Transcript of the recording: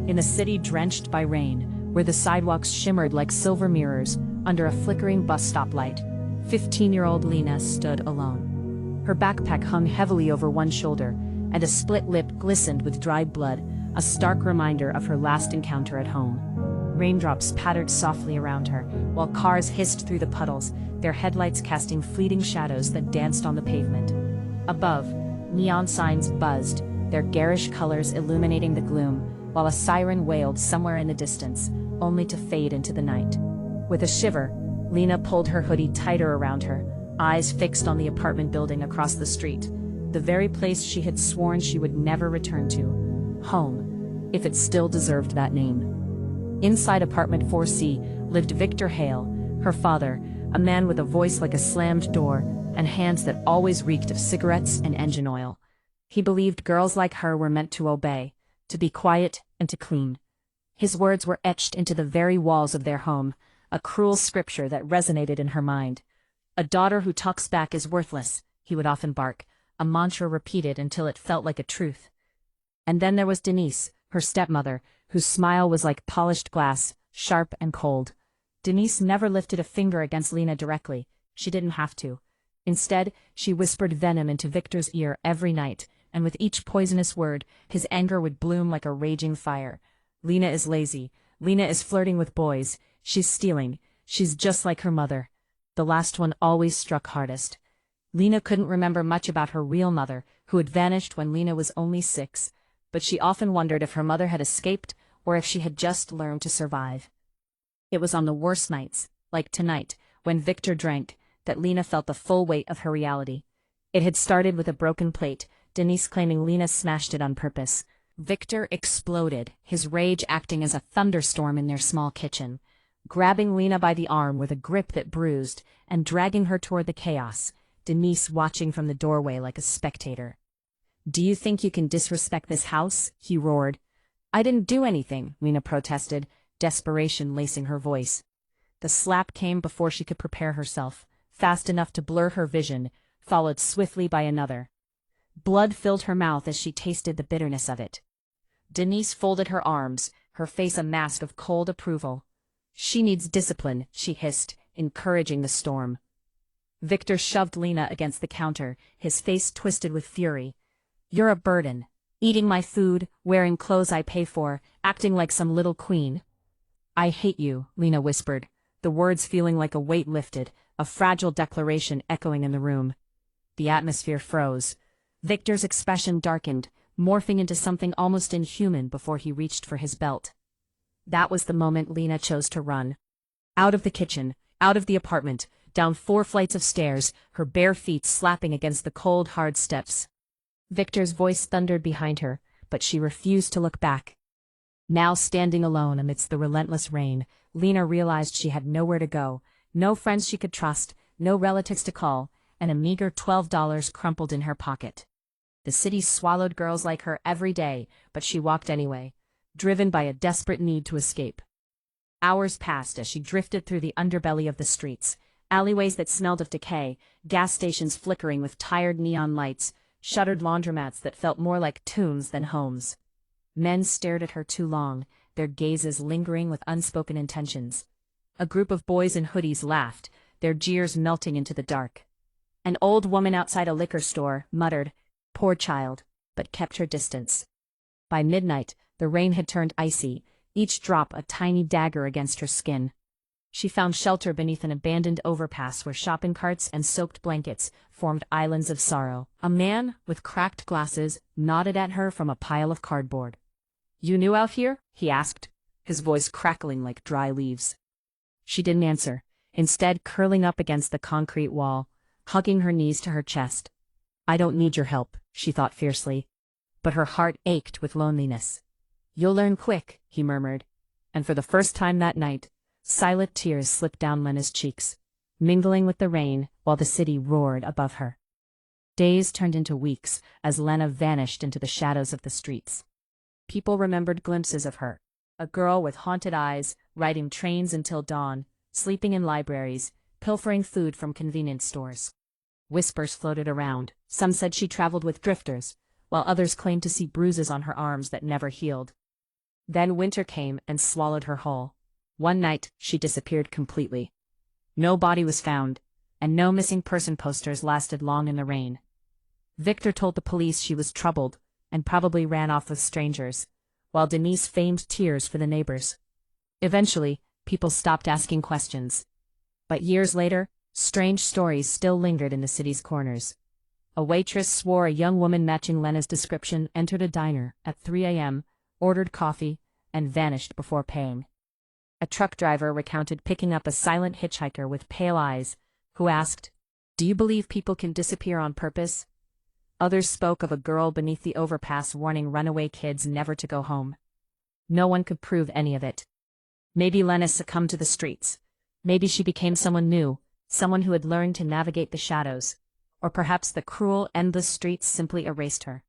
In a city drenched by rain, where the sidewalks shimmered like silver mirrors under a flickering bus stop light, 15-year-old Lena stood alone. Her backpack hung heavily over one shoulder, and a split lip glistened with dried blood, a stark reminder of her last encounter at home. Raindrops pattered softly around her, while cars hissed through the puddles, their headlights casting fleeting shadows that danced on the pavement. Above, neon signs buzzed, their garish colors illuminating the gloom, while a siren wailed somewhere in the distance, only to fade into the night. With a shiver, Lena pulled her hoodie tighter around her, eyes fixed on the apartment building across the street, the very place she had sworn she would never return to. Home, if it still deserved that name. Inside apartment 4C lived Victor Hale, her father, a man with a voice like a slammed door and hands that always reeked of cigarettes and engine oil. He believed girls like her were meant to obey, to be quiet and to clean. His words were etched into the very walls of their home, a cruel scripture that resonated in her mind. "A daughter who talks back is worthless," he would often bark, a mantra repeated until it felt like a truth. And then there was Denise, her stepmother, whose smile was like polished glass, sharp and cold. Denise never lifted a finger against Lena directly. She didn't have to. Instead, she whispered venom into Victor's ear every night, and with each poisonous word, his anger would bloom like a raging fire. "Lena is lazy. Lena is flirting with boys. She's stealing. She's just like her mother." The last one always struck hardest. Lena couldn't remember much about her real mother, who had vanished when Lena was only 6, but she often wondered if her mother had escaped or if she had just learned to survive. It was on the worst nights, like tonight, when Victor drank, that Lena felt the full weight of her reality. It had started with a broken plate, Denise claiming Lena smashed it on purpose. Victor exploded, his rage acting as a thunderstorm in their small kitchen, grabbing Lena by the arm with a grip that bruised and dragging her toward the chaos, Denise watching from the doorway like a spectator. "Do you think you can disrespect this house?" he roared. "I didn't do anything," Lena protested, desperation lacing her voice. The slap came before she could prepare herself, fast enough to blur her vision, followed swiftly by another. Blood filled her mouth as she tasted the bitterness of it. Denise folded her arms, her face a mask of cold approval. "She needs discipline," she hissed, encouraging the storm. Victor shoved Lena against the counter, his face twisted with fury. "You're a burden. Eating my food, wearing clothes I pay for, acting like some little queen." "I hate you," Lena whispered, the words feeling like a weight lifted, a fragile declaration echoing in the room. The atmosphere froze. Victor's expression darkened, morphing into something almost inhuman before he reached for his belt. That was the moment Lena chose to run. Out of the kitchen, out of the apartment, down 4 flights of stairs, her bare feet slapping against the cold, hard steps. Victor's voice thundered behind her, but she refused to look back. Now standing alone amidst the relentless rain, Lena realized she had nowhere to go, no friends she could trust, no relatives to call, and a meager $12 crumpled in her pocket. The city swallowed girls like her every day, but she walked anyway, driven by a desperate need to escape. Hours passed as she drifted through the underbelly of the streets, alleyways that smelled of decay, gas stations flickering with tired neon lights, shuttered laundromats that felt more like tombs than homes. Men stared at her too long, their gazes lingering with unspoken intentions. A group of boys in hoodies laughed, their jeers melting into the dark. An old woman outside a liquor store muttered, "Poor child," but kept her distance. By midnight, the rain had turned icy, each drop a tiny dagger against her skin. She found shelter beneath an abandoned overpass where shopping carts and soaked blankets formed islands of sorrow. A man, with cracked glasses, nodded at her from a pile of cardboard. "You new out here?" he asked, his voice crackling like dry leaves. She didn't answer, instead curling up against the concrete wall, hugging her knees to her chest. "I don't need your help," she thought fiercely. But her heart ached with loneliness. "You'll learn quick," he murmured, and for the first time that night, silent tears slipped down Lena's cheeks, mingling with the rain while the city roared above her. Days turned into weeks as Lena vanished into the shadows of the streets. People remembered glimpses of her, a girl with haunted eyes, riding trains until dawn, sleeping in libraries, pilfering food from convenience stores. Whispers floated around. Some said she traveled with drifters, while others claimed to see bruises on her arms that never healed. Then winter came and swallowed her whole. One night, she disappeared completely. No body was found, and no missing person posters lasted long in the rain. Victor told the police she was troubled and probably ran off with strangers, while Denise feigned tears for the neighbors. Eventually, people stopped asking questions. But years later, strange stories still lingered in the city's corners. A waitress swore a young woman matching Lena's description entered a diner at 3 a.m., ordered coffee, and vanished before paying. A truck driver recounted picking up a silent hitchhiker with pale eyes, who asked, "Do you believe people can disappear on purpose?" Others spoke of a girl beneath the overpass warning runaway kids never to go home. No one could prove any of it. Maybe Lena succumbed to the streets. Maybe she became someone new, someone who had learned to navigate the shadows. Or perhaps the cruel, endless streets simply erased her.